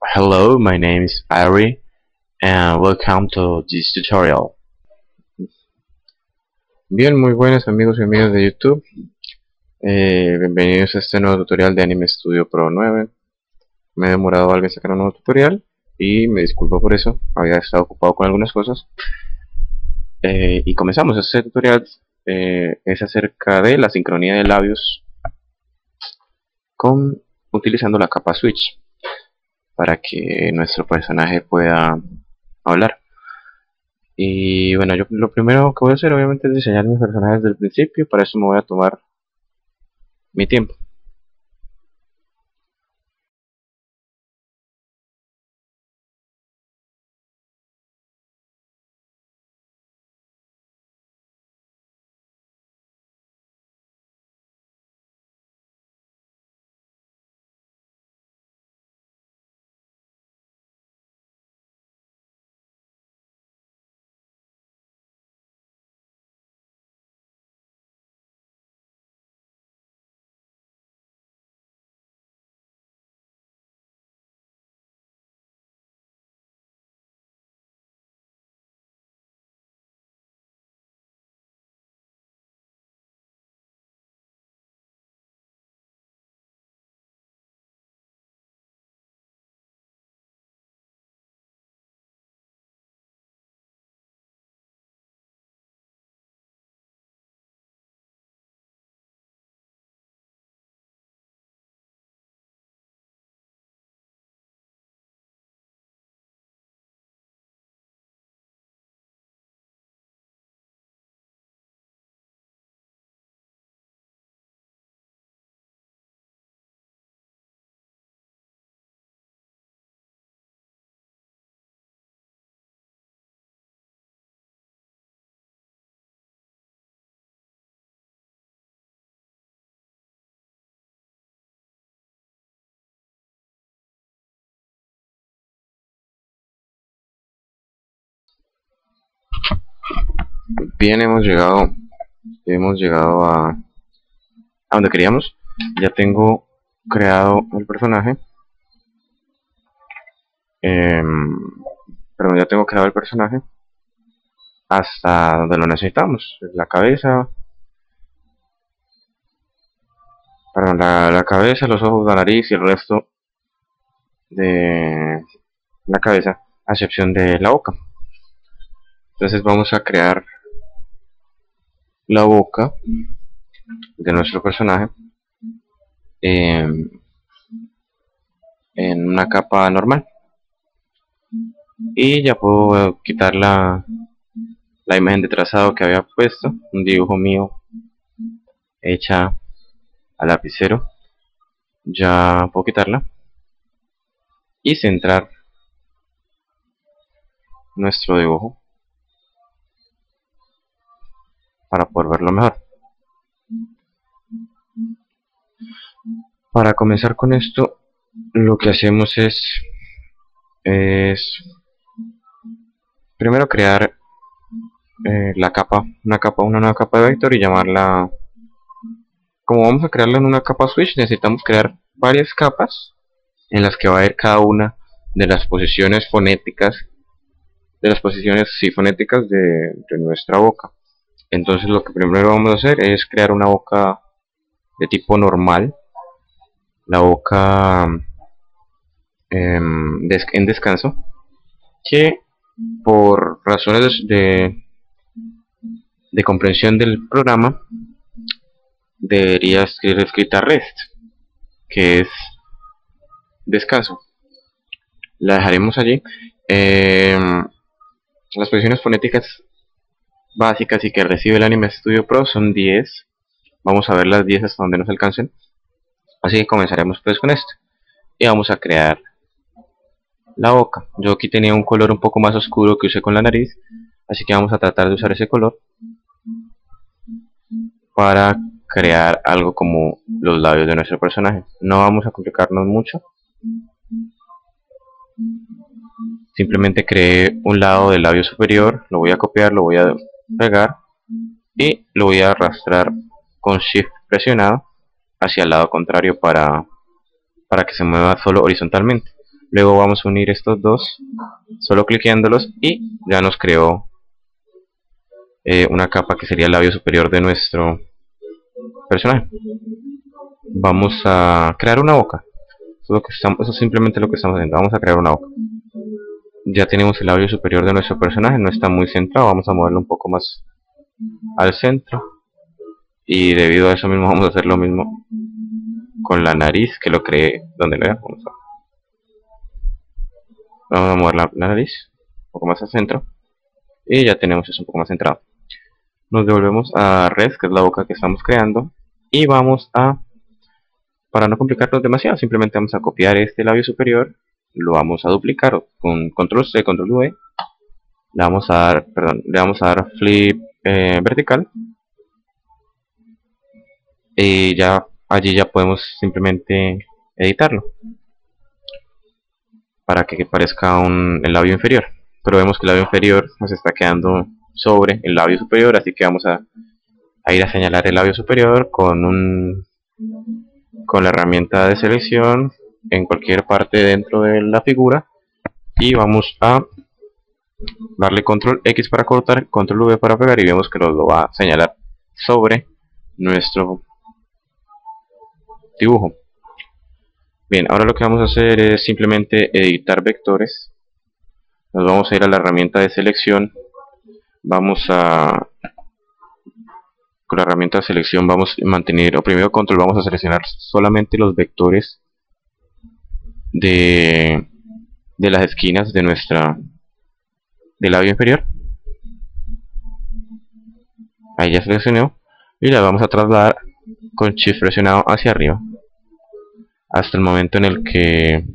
Hello, my name is Ari, and welcome to this tutorial. Bien, muy buenos amigos y amigas de YouTube. Bienvenidos a este nuevo tutorial de Anime Studio Pro 9. Me he demorado algo en sacar un nuevo tutorial y me disculpo por eso. Había estado ocupado con algunas cosas. Y comenzamos. Este tutorial es acerca de la sincronía de labios utilizando la capa Switch para que nuestro personaje pueda hablar. Y bueno, yo lo primero que voy a hacer obviamente es diseñar mis personajes desde el principio. Para eso me voy a tomar mi tiempo. Bien, hemos llegado a donde queríamos. Ya tengo creado el personaje. Perdón, ya tengo creado el personaje hasta donde lo necesitamos. La cabeza, perdón, la cabeza, los ojos, la nariz y el resto de la cabeza, a excepción de la boca. Entonces vamos a crear la boca de nuestro personaje en una capa normal. Y ya puedo quitar la imagen de trazado que había puesto, un dibujo mío hecha a lapicero. Ya puedo quitarla y centrar nuestro dibujo para poder verlo mejor. Para comenzar con esto, lo que hacemos es primero crear una nueva capa de vector y llamarla. Como vamos a crearla en una capa switch, necesitamos crear varias capas en las que va a ir cada una de las posiciones fonéticas, fonéticas de nuestra boca. Entonces lo que primero vamos a hacer es crear una boca de tipo normal, la boca en descanso, que por razones de comprensión del programa debería ser escrita rest, que es descanso. La dejaremos allí. Las posiciones fonéticas básicas y que recibe el Anime Studio Pro son 10. Vamos a ver las 10 hasta donde nos alcancen. Así que comenzaremos pues con esto. Y vamos a crear la boca. Yo aquí tenía un color un poco más oscuro que usé con la nariz, así que vamos a tratar de usar ese color para crear algo como los labios de nuestro personaje. No vamos a complicarnos mucho. Simplemente creé un lado del labio superior, lo voy a copiar, lo voy a pegar y lo voy a arrastrar con Shift presionado hacia el lado contrario para que se mueva solo horizontalmente. Luego vamos a unir estos dos, solo cliqueándolos, y ya nos creó una capa que sería el labio superior de nuestro personaje. Vamos a crear una boca. Eso es simplemente lo que estamos haciendo. Vamos a crear una boca. Ya tenemos el labio superior de nuestro personaje, no está muy centrado, vamos a moverlo un poco más al centro. Y debido a eso mismo vamos a hacer lo mismo con la nariz, que lo creé donde lo veamos. Vamos a mover la nariz un poco más al centro. Y ya tenemos eso un poco más centrado. Nos devolvemos a res, que es la boca que estamos creando. Y vamos a, para no complicarnos demasiado, simplemente vamos a copiar este labio superior. Lo vamos a duplicar con control C, control V. Le vamos a dar flip vertical. Y ya allí ya podemos simplemente editarlo para que parezca el labio inferior. Pero vemos que el labio inferior nos está quedando sobre el labio superior, así que vamos a ir a señalar el labio superior con la herramienta de selección en cualquier parte dentro de la figura, y vamos a darle control X para cortar, control V para pegar, y vemos que lo va a señalar sobre nuestro dibujo. Bien, ahora lo que vamos a hacer es simplemente editar vectores. Nos vamos a ir a la herramienta de selección. Con la herramienta de selección vamos a mantener, oprimido control, vamos a seleccionar solamente los vectores de las esquinas de del labio inferior. Ahí ya seleccionó, y la vamos a trasladar con shift presionado hacia arriba hasta el momento en el que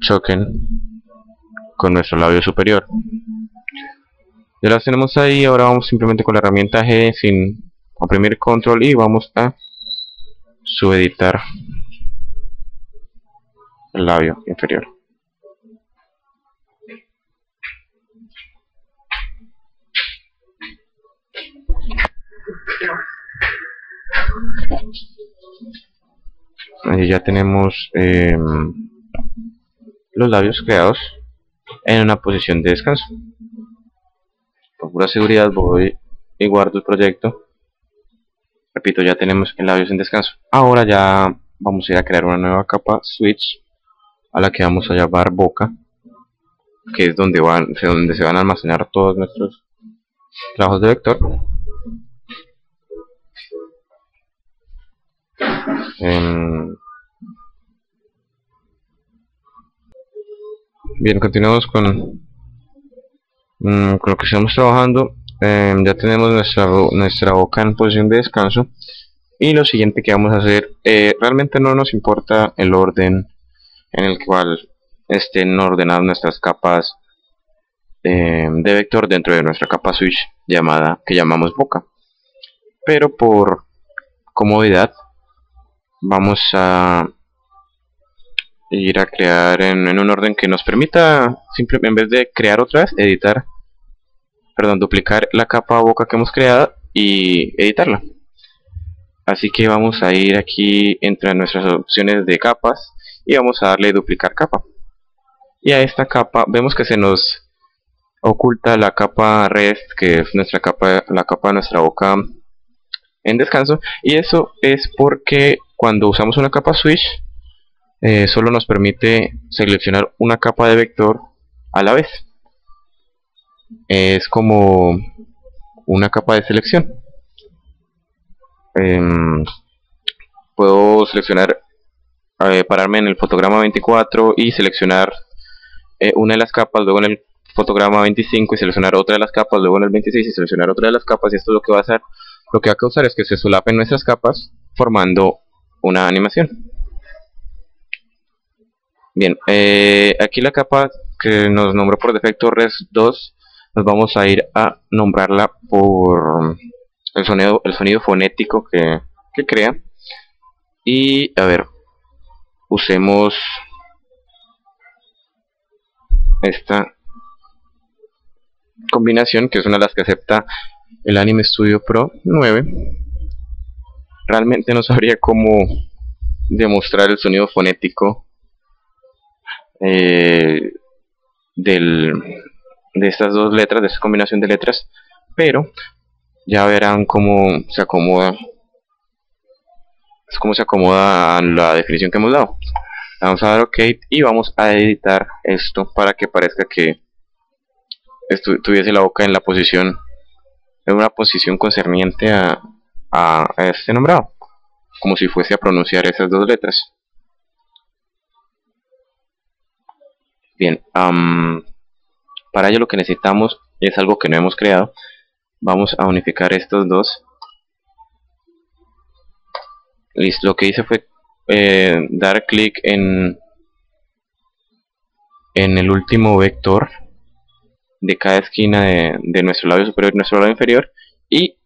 choquen con nuestro labio superior. Ya las tenemos ahí. Ahora vamos simplemente con la herramienta G sin oprimir control y vamos a subeditar el labio inferior. Ahí ya tenemos los labios creados en una posición de descanso. Por pura seguridad voy y guardo el proyecto. Repito, ya tenemos el labios en descanso. Ahora ya vamos a ir a crear una nueva capa switch, a la que vamos a llamar boca, que es donde se van a almacenar todos nuestros trabajos de vector. Bien, continuamos con lo que estamos trabajando. Ya tenemos nuestra boca en posición de descanso, y lo siguiente que vamos a hacer, realmente no nos importa el orden en el cual estén ordenadas nuestras capas de vector dentro de nuestra capa switch que llamamos boca, pero por comodidad vamos a ir a crear en un orden que nos permita, simplemente, en vez de crear otras, duplicar la capa boca que hemos creado y editarla. Así que vamos a ir aquí entre nuestras opciones de capas y vamos a darle duplicar capa. Y a esta capa vemos que se nos oculta la capa rest, que es la capa de nuestra boca en descanso, y eso es porque cuando usamos una capa switch solo nos permite seleccionar una capa de vector a la vez. Es como una capa de selección. Puedo seleccionar, pararme en el fotograma 24 y seleccionar una de las capas, luego en el fotograma 25 y seleccionar otra de las capas, luego en el 26 y seleccionar otra de las capas, y esto lo que va a causar es que se solapen nuestras capas formando una animación. Bien, aquí la capa que nos nombró por defecto res2, nos vamos a ir a nombrarla por el sonido fonético que crea. Y a ver, usemos esta combinación, que es una de las que acepta el Anime Studio Pro 9. Realmente no sabría cómo demostrar el sonido fonético eh, de estas dos letras, de esta combinación de letras, pero ya verán cómo se acomoda a la definición que hemos dado. Vamos a dar OK y vamos a editar esto para que parezca que tuviese la boca en una posición concerniente a este nombrado, como si fuese a pronunciar esas dos letras. Bien, para ello lo que necesitamos es algo que no hemos creado. Vamos a unificar estos dos. Listo, lo que hice fue dar clic en el último vector de cada esquina de nuestro labio superior y nuestro labio inferior y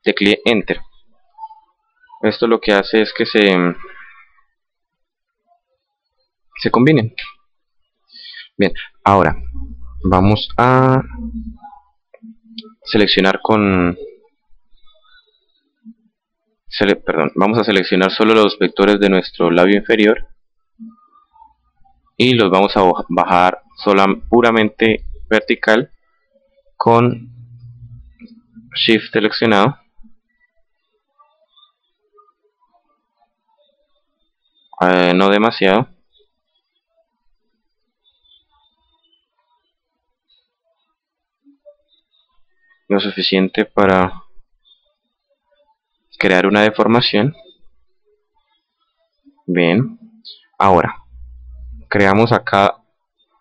tecleé Enter. Esto lo que hace es que se combinen. Bien, ahora vamos a seleccionar vamos a seleccionar solo los vectores de nuestro labio inferior y los vamos a bajar puramente vertical con Shift seleccionado. No demasiado. Lo suficiente para crear una deformación. Bien, ahora creamos acá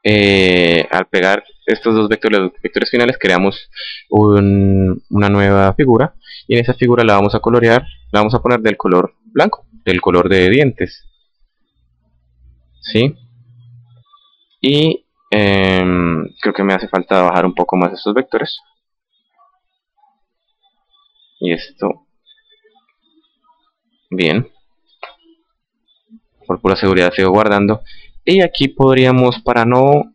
al pegar estos dos vectores finales, creamos una nueva figura y en esa figura la vamos a colorear, la vamos a poner del color blanco, del color de dientes, ¿sí? Y creo que me hace falta bajar un poco más estos vectores y esto. Bien, por pura seguridad sigo guardando y aquí podríamos, para no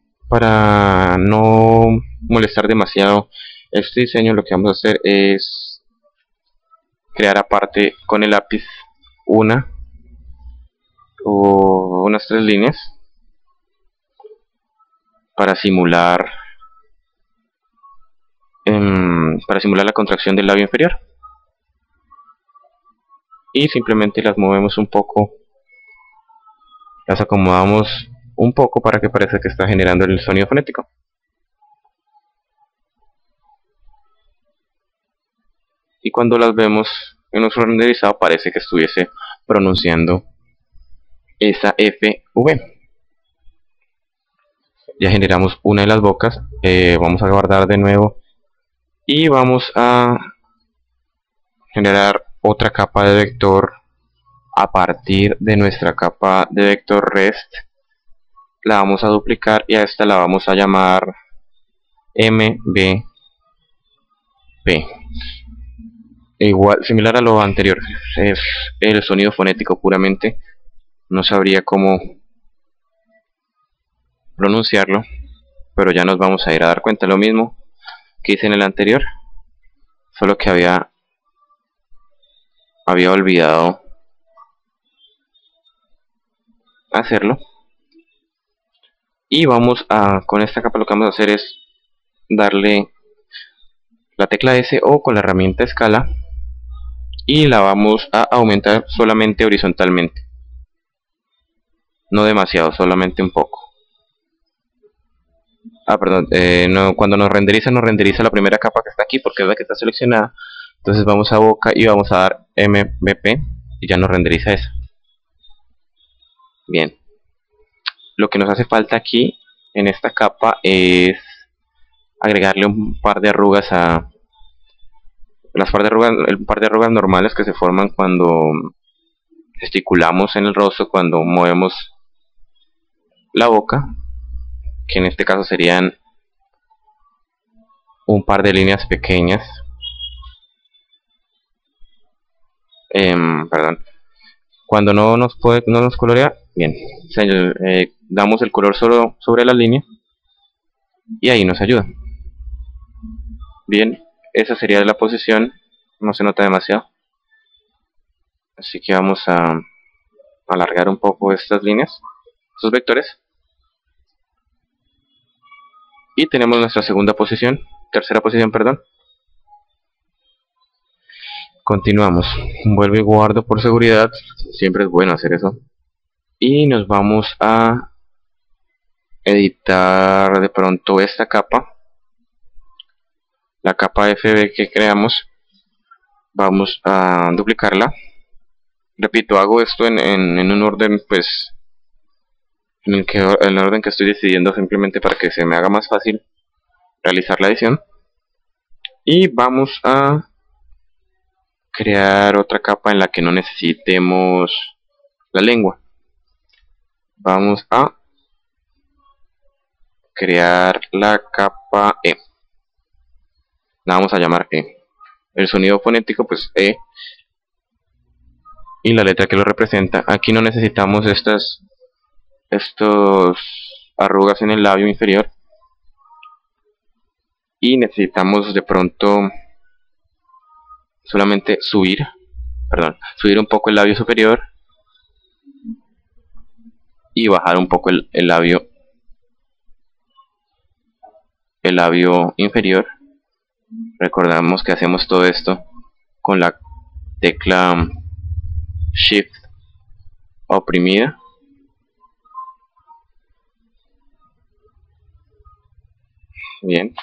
molestar demasiado este diseño, lo que vamos a hacer es crear aparte con el lápiz unas 3 líneas para simular la contracción del labio inferior y simplemente las movemos un poco, las acomodamos un poco para que parezca que está generando el sonido fonético. Y cuando las vemos en nuestro renderizado parece que estuviese pronunciando esa FV. Ya generamos una de las bocas, vamos a guardar de nuevo y vamos a generar otra capa de vector a partir de nuestra capa de vector rest. La vamos a duplicar y a esta la vamos a llamar MBP. Igual, similar a lo anterior, es el sonido fonético puramente, no sabría cómo pronunciarlo, pero ya nos vamos a ir a dar cuenta. Lo mismo que hice en el anterior, solo que había olvidado hacerlo. Y vamos con esta capa lo que vamos a hacer es darle la tecla S o con la herramienta escala y la vamos a aumentar solamente horizontalmente, no demasiado, solamente un poco. Perdón, cuando nos renderiza la primera capa que está aquí porque es la que está seleccionada. Entonces vamos a boca y vamos a dar MVP y ya nos renderiza esa. Bien, lo que nos hace falta aquí en esta capa es agregarle un par de arrugas a el par de arrugas normales que se forman cuando gesticulamos en el rostro, cuando movemos la boca, que en este caso serían un par de líneas pequeñas. Perdón, cuando no nos colorea bien, damos el color solo sobre la línea y ahí nos ayuda. Bien, esa sería la posición, no se nota demasiado, así que vamos a alargar un poco estas líneas, estos vectores, Y tenemos nuestra tercera posición, perdón. Continuamos. Vuelvo y guardo por seguridad. Siempre es bueno hacer eso. Y nos vamos a editar de pronto esta capa. La capa FB que creamos. Vamos a duplicarla. Repito, hago esto en un orden, pues, en el orden que estoy decidiendo, simplemente para que se me haga más fácil realizar la edición. Y vamos a crear otra capa en la que no necesitemos la lengua. Vamos a crear la capa E. La vamos a llamar E. El sonido fonético, pues E. Y la letra que lo representa. Aquí no necesitamos estos arrugas en el labio inferior. Y necesitamos de pronto solamente subir un poco el labio superior y bajar un poco el labio inferior. Recordamos que hacemos todo esto con la tecla Shift oprimida. Bien.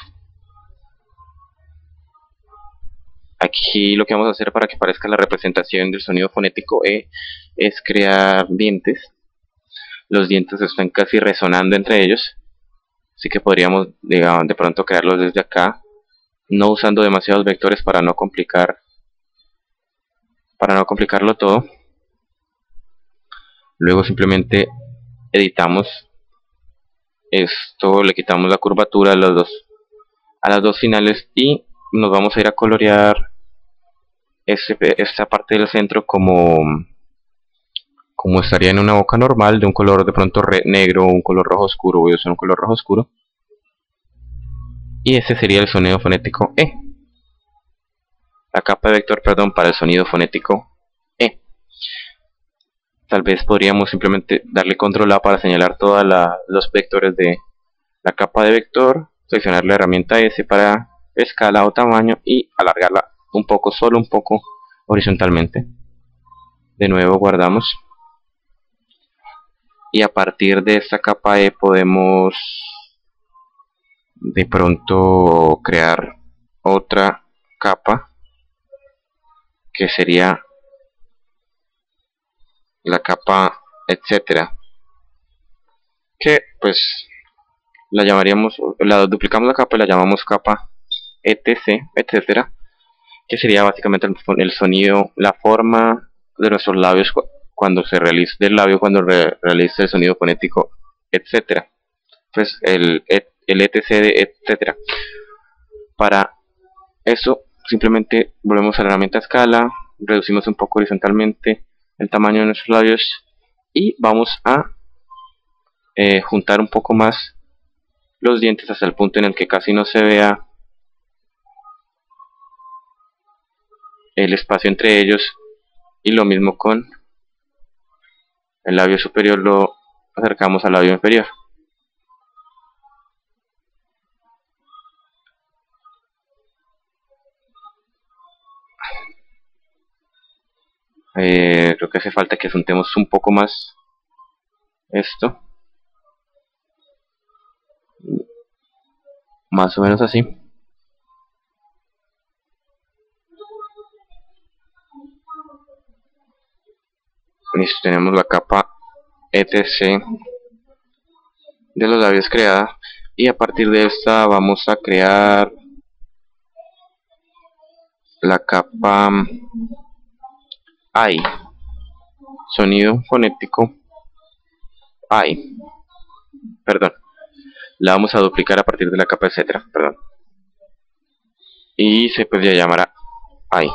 Aquí lo que vamos a hacer para que parezca la representación del sonido fonético E es crear dientes. Los dientes están casi resonando entre ellos, así que podríamos de pronto crearlos desde acá, no usando demasiados vectores para no complicarlo todo. Luego simplemente editamos esto, le quitamos la curvatura a las dos finales y nos vamos a ir a colorear esta parte del centro como estaría en una boca normal, de un color de pronto negro o un color rojo oscuro. Voy a usar un color rojo oscuro. Y ese sería el sonido fonético E. La capa de vector, perdón, para el sonido fonético E. Tal vez podríamos simplemente darle control A para señalar todos los vectores de la capa de vector. Seleccionar la herramienta S para escala o tamaño y alargarla un poco, solo un poco horizontalmente. De nuevo guardamos. Y a partir de esta capa E podemos de pronto crear otra capa que sería la capa etcétera, que pues la duplicamos la capa y la llamamos capa etc, etcétera, que sería básicamente el sonido, la forma de nuestros labios cuando se realiza realiza el sonido fonético etcétera, pues el etc de etcétera. Para eso simplemente volvemos a la herramienta escala, reducimos un poco horizontalmente el tamaño de nuestros labios y vamos a juntar un poco más los dientes hasta el punto en el que casi no se vea el espacio entre ellos, y lo mismo con el labio superior, lo acercamos al labio inferior. Creo que hace falta que juntemos un poco más esto, más o menos así. Listo, tenemos la capa etc de los labios creada, y a partir de esta vamos a crear la capa I, sonido fonético I, perdón, la vamos a duplicar a partir de la capa etcétera, perdón, y se podría llamar I.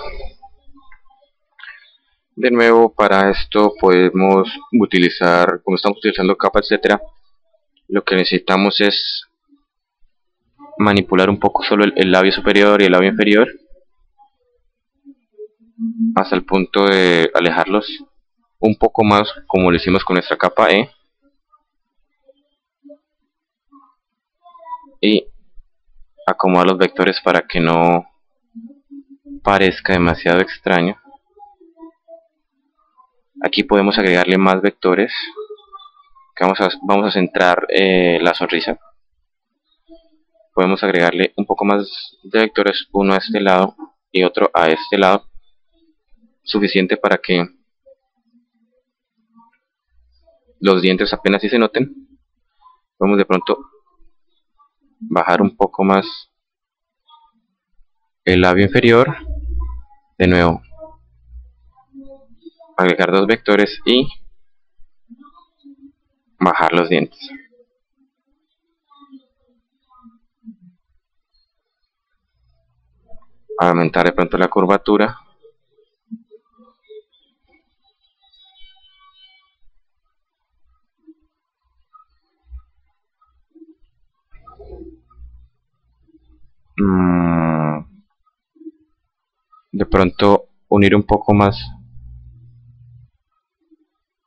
De nuevo, para esto podemos utilizar, como estamos utilizando capa etcétera, lo que necesitamos es manipular un poco solo el labio superior y el labio inferior hasta el punto de alejarlos un poco más, como lo hicimos con nuestra capa E. y acomoda los vectores para que no parezca demasiado extraño. Aquí podemos agregarle más vectores, que vamos a centrar la sonrisa. Podemos agregarle un poco más de vectores, uno a este lado y otro a este lado, suficiente para que los dientes apenas sí se noten. Podemos de pronto bajar un poco más el labio inferior, de nuevo agregar dos vectores y bajar los dientes. Aumentar de pronto la curvatura. De pronto unir un poco más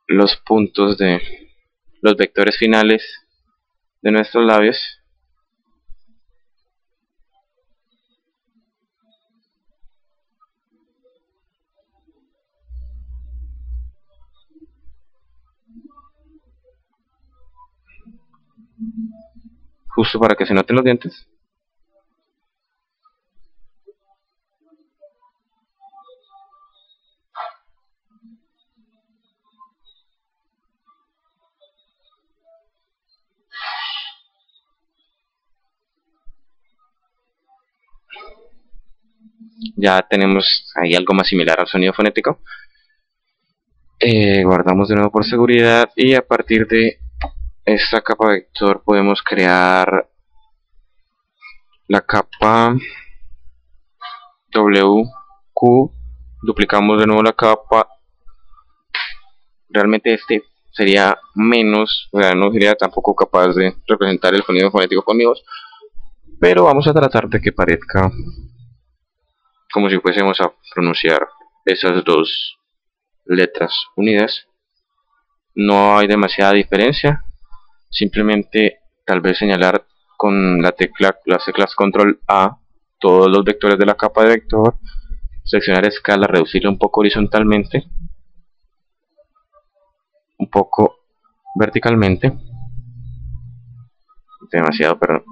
los puntos de los vectores finales de nuestros labios. Justo para que se noten los dientes. Ya tenemos ahí algo más similar al sonido fonético. Guardamos de nuevo por seguridad y a partir de esta capa vector podemos crear la capa WQ. Duplicamos de nuevo la capa. Realmente este sería menos, o sea, no sería tampoco capaz de representar el sonido fonético conmigo, pero vamos a tratar de que parezca como si fuésemos a pronunciar esas dos letras unidas. No hay demasiada diferencia, simplemente tal vez señalar con las teclas control A todos los vectores de la capa de vector, seleccionar escala, reducirla un poco horizontalmente, un poco verticalmente, demasiado, perdón,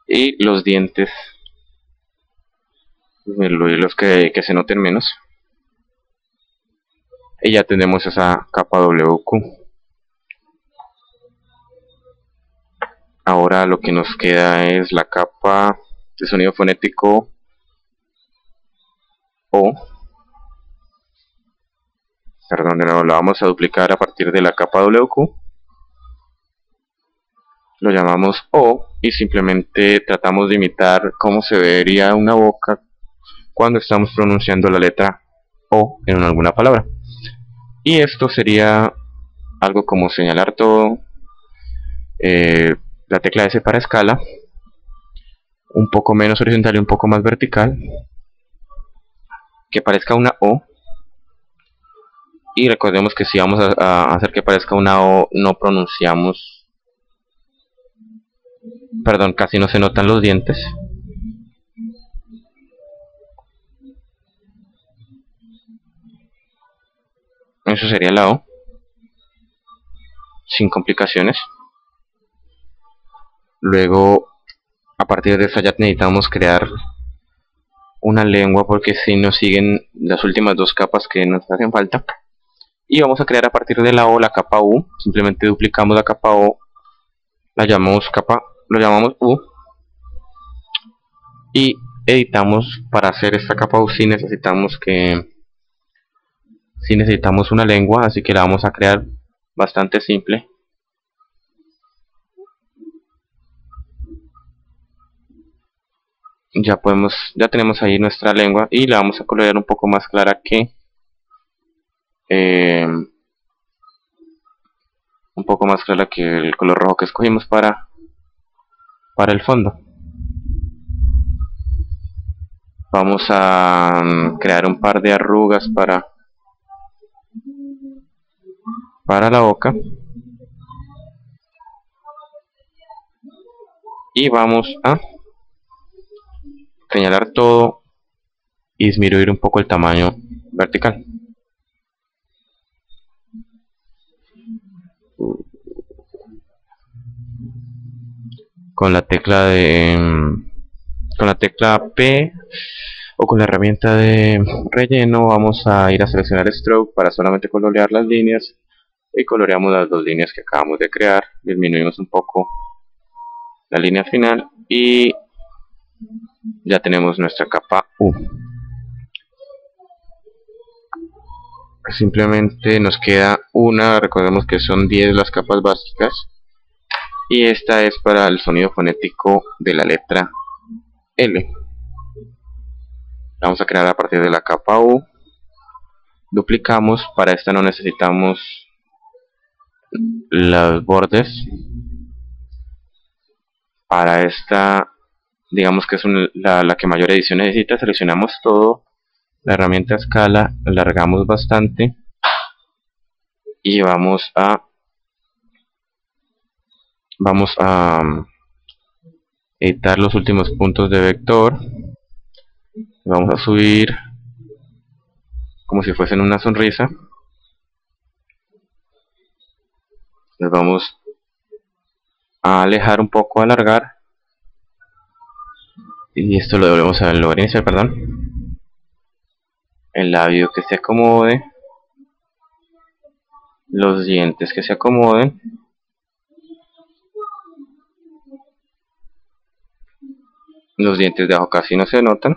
y los dientes, los que se noten menos, y ya tenemos esa capa WQ. Ahora lo que nos queda es la capa de sonido fonético O. Perdón, de nuevo la vamos a duplicar a partir de la capa WQ. Lo llamamos O y simplemente tratamos de imitar cómo se vería una boca cuando estamos pronunciando la letra O en alguna palabra. Y esto sería algo como señalar todo, la tecla S para escala, un poco menos horizontal y un poco más vertical, que parezca una O. Y recordemos que si vamos a hacer que parezca una O, no pronunciamos, perdón, casi no se notan los dientes. Eso sería la O, sin complicaciones. Luego, a partir de esta ya necesitamos crear una lengua, porque si nos siguen las últimas dos capas que nos hacen falta. Y vamos a crear a partir de la O la capa U. Simplemente duplicamos la capa O, la llamamos capa, lo llamamos U, y editamos. Para hacer esta capa U si necesitamos una lengua, así que la vamos a crear bastante simple. Ya tenemos ahí nuestra lengua y la vamos a colorear un poco más clara que un poco más clara que el color rojo que escogimos para el fondo. Vamos a crear un par de arrugas para la boca y vamos a señalar todo y disminuir un poco el tamaño vertical. Con la tecla P o con la herramienta de relleno vamos a ir a seleccionar Stroke para solamente colorear las líneas y coloreamos las dos líneas que acabamos de crear. Disminuimos un poco la línea final y ya tenemos nuestra capa U. Simplemente nos queda una, recordemos que son 10 las capas básicas y esta es para el sonido fonético de la letra L. La vamos a crear a partir de la capa U. Duplicamos, para esta no necesitamos los bordes. Para esta, digamos que es la que mayor edición necesita, seleccionamos todo, la herramienta escala, alargamos bastante y vamos a editar los últimos puntos de vector. Vamos a subir como si fuesen una sonrisa. Les vamos a alejar un poco, alargar, y esto lo volvemos a lo inicial, perdón. El labio que se acomode, los dientes que se acomoden, los dientes de abajo casi no se notan.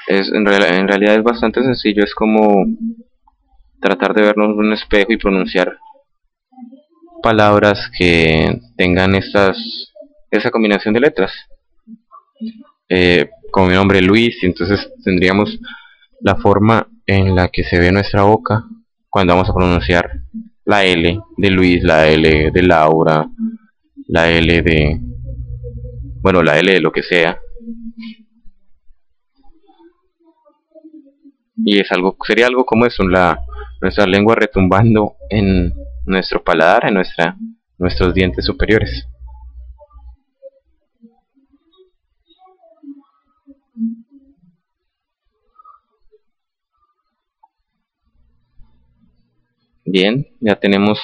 En realidad es bastante sencillo, es como tratar de vernos en un espejo y pronunciar palabras que tengan esa combinación de letras. Como mi nombre Luis, entonces tendríamos la forma en la que se ve nuestra boca cuando vamos a pronunciar la L de Luis, la L de Laura, la L de, bueno, la L de lo que sea. Y sería algo como eso, nuestra lengua retumbando en nuestro paladar, en nuestros dientes superiores. Bien, ya tenemos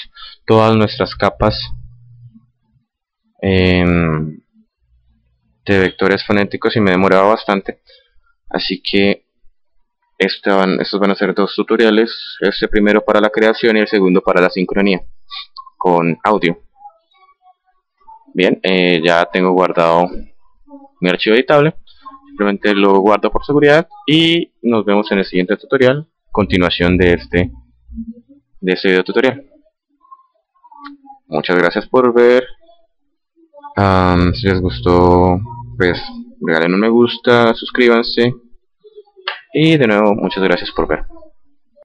todas nuestras capas de vectores fonéticos y me he demorado bastante, así que estos van a ser dos tutoriales, este primero para la creación y el segundo para la sincronía con audio. Bien, ya tengo guardado mi archivo editable, simplemente lo guardo por seguridad y nos vemos en el siguiente tutorial, continuación de este video tutorial. Muchas gracias por ver. Si les gustó, pues regalen un me gusta, suscríbanse y de nuevo muchas gracias por ver.